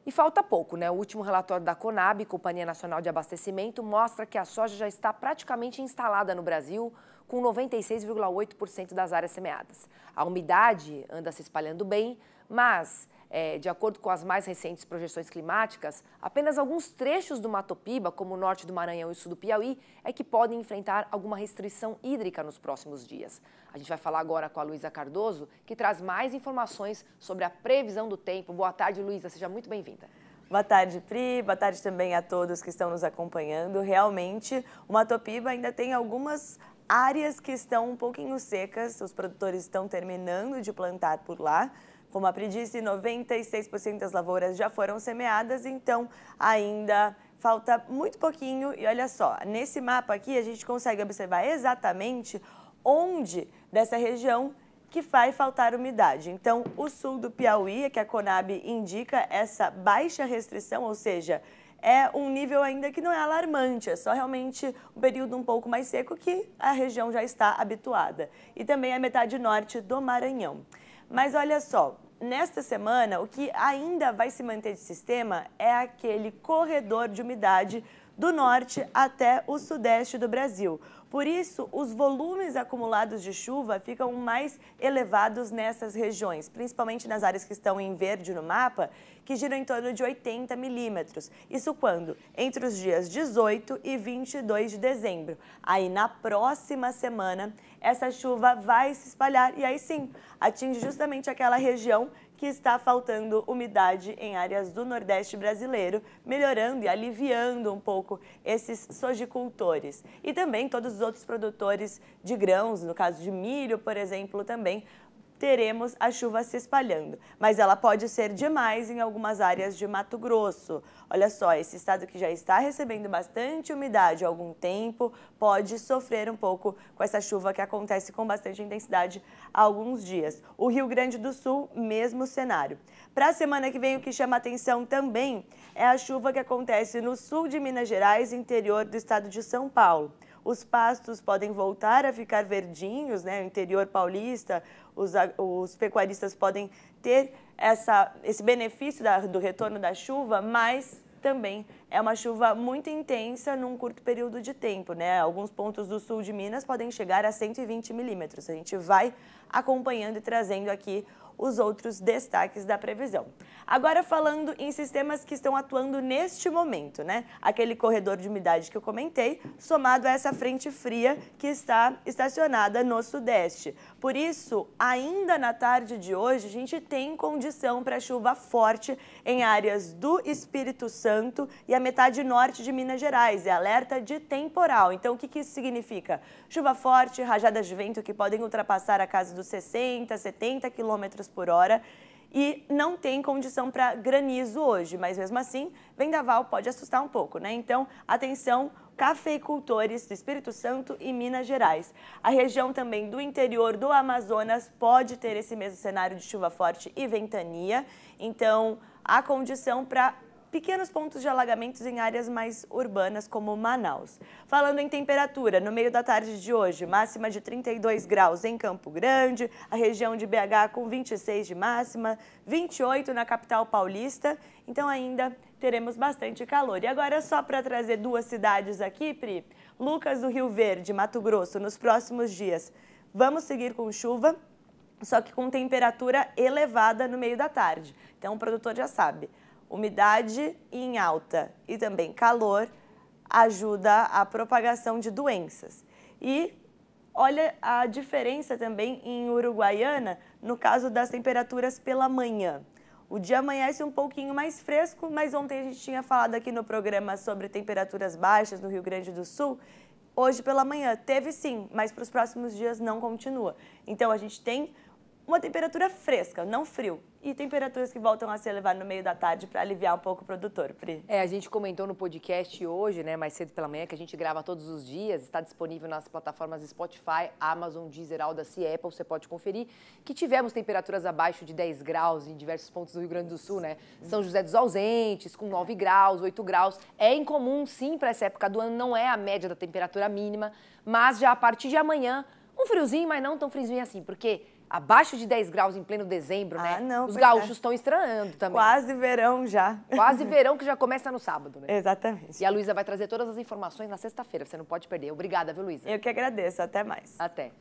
E falta pouco, né? O último relatório da Conab, Companhia Nacional de Abastecimento, mostra que a soja já está praticamente instalada no Brasil, com 96,8% das áreas semeadas. A umidade anda se espalhando bem, mas, de acordo com as mais recentes projeções climáticas, apenas alguns trechos do Mato Piba, como o norte do Maranhão e o sul do Piauí, é que podem enfrentar alguma restrição hídrica nos próximos dias. A gente vai falar agora com a Luísa Cardoso, que traz mais informações sobre a previsão do tempo. Boa tarde, Luísa, seja muito bem-vinda. Boa tarde, Pri. Boa tarde também a todos que estão nos acompanhando. Realmente, o Mato Piba ainda tem algumas áreas que estão um pouquinho secas. Os produtores estão terminando de plantar por lá. Como a Pri disse, 96% das lavouras já foram semeadas, então ainda falta muito pouquinho. E olha só, nesse mapa aqui a gente consegue observar exatamente onde dessa região que vai faltar umidade. Então, o sul do Piauí, que a Conab indica essa baixa restrição, ou seja, é um nível ainda que não é alarmante, é só realmente um período um pouco mais seco que a região já está habituada. E também a metade norte do Maranhão. Mas olha só, nesta semana, o que ainda vai se manter de sistema é aquele corredor de umidade do norte até o sudeste do Brasil. Por isso, os volumes acumulados de chuva ficam mais elevados nessas regiões, principalmente nas áreas que estão em verde no mapa, que giram em torno de 80 milímetros. Isso quando? Entre os dias 18 e 22 de dezembro. Aí, na próxima semana, essa chuva vai se espalhar e aí sim, atinge justamente aquela região que está faltando umidade em áreas do Nordeste brasileiro, melhorando e aliviando um pouco esses sojicultores. E também todos os outros produtores de grãos, no caso de milho, por exemplo, também teremos a chuva se espalhando. Mas ela pode ser demais em algumas áreas de Mato Grosso. Olha só, esse estado que já está recebendo bastante umidade há algum tempo pode sofrer um pouco com essa chuva que acontece com bastante intensidade há alguns dias. O Rio Grande do Sul, mesmo cenário. Para a semana que vem, o que chama atenção também é a chuva que acontece no sul de Minas Gerais e interior do estado de São Paulo. Os pastos podem voltar a ficar verdinhos, né? O interior paulista, os pecuaristas podem ter esse benefício do retorno da chuva, mas também é uma chuva muito intensa num curto período de tempo, né? Alguns pontos do sul de Minas podem chegar a 120 milímetros. A gente vai acompanhando e trazendo aqui os outros destaques da previsão. Agora falando em sistemas que estão atuando neste momento, né? Aquele corredor de umidade que eu comentei, somado a essa frente fria que está estacionada no sudeste. Por isso, ainda na tarde de hoje, a gente tem condição para chuva forte em áreas do Espírito Santo e a metade norte de Minas Gerais. É alerta de temporal. Então, o que isso significa? Chuva forte, rajadas de vento que podem ultrapassar a casa dos 60, 70 quilômetros por hora e não tem condição para granizo hoje, mas mesmo assim, vendaval pode assustar um pouco, né? Então, atenção, cafeicultores do Espírito Santo e Minas Gerais. A região também do interior do Amazonas pode ter esse mesmo cenário de chuva forte e ventania, então há condição para pequenos pontos de alagamentos em áreas mais urbanas, como Manaus. Falando em temperatura, no meio da tarde de hoje, máxima de 32 graus em Campo Grande, a região de BH com 26 de máxima, 28 na capital paulista, então ainda teremos bastante calor. E agora, só para trazer duas cidades aqui, Pri, Lucas do Rio Verde, Mato Grosso, nos próximos dias, vamos seguir com chuva, só que com temperatura elevada no meio da tarde. Então o produtor já sabe. Umidade em alta e também calor ajuda a propagação de doenças. E olha a diferença também em Uruguaiana no caso das temperaturas pela manhã. O dia amanhece um pouquinho mais fresco, mas ontem a gente tinha falado aqui no programa sobre temperaturas baixas no Rio Grande do Sul. Hoje pela manhã teve sim, mas para os próximos dias não continua. Então a gente tem uma temperatura fresca, não frio, e temperaturas que voltam a se elevar no meio da tarde para aliviar um pouco o produtor, Pri. A gente comentou no podcast hoje, né, mais cedo pela manhã, que a gente grava todos os dias, está disponível nas plataformas Spotify, Amazon, Deezer, Audacy, Apple, você pode conferir, que tivemos temperaturas abaixo de 10 graus em diversos pontos do Rio Grande do Sul, né? São José dos Ausentes, com 9 graus, 8 graus. É incomum, sim, para essa época do ano, não é a média da temperatura mínima, mas já a partir de amanhã, um friozinho, mas não tão friozinho assim, porque Abaixo de 10 graus em pleno dezembro, né? Não, os gaúchos estão estranhando também. Quase verão já. Quase verão que já começa no sábado, né? Exatamente. E a Luísa vai trazer todas as informações na sexta-feira, você não pode perder. Obrigada, viu, Luísa? Eu que agradeço, até mais. Até.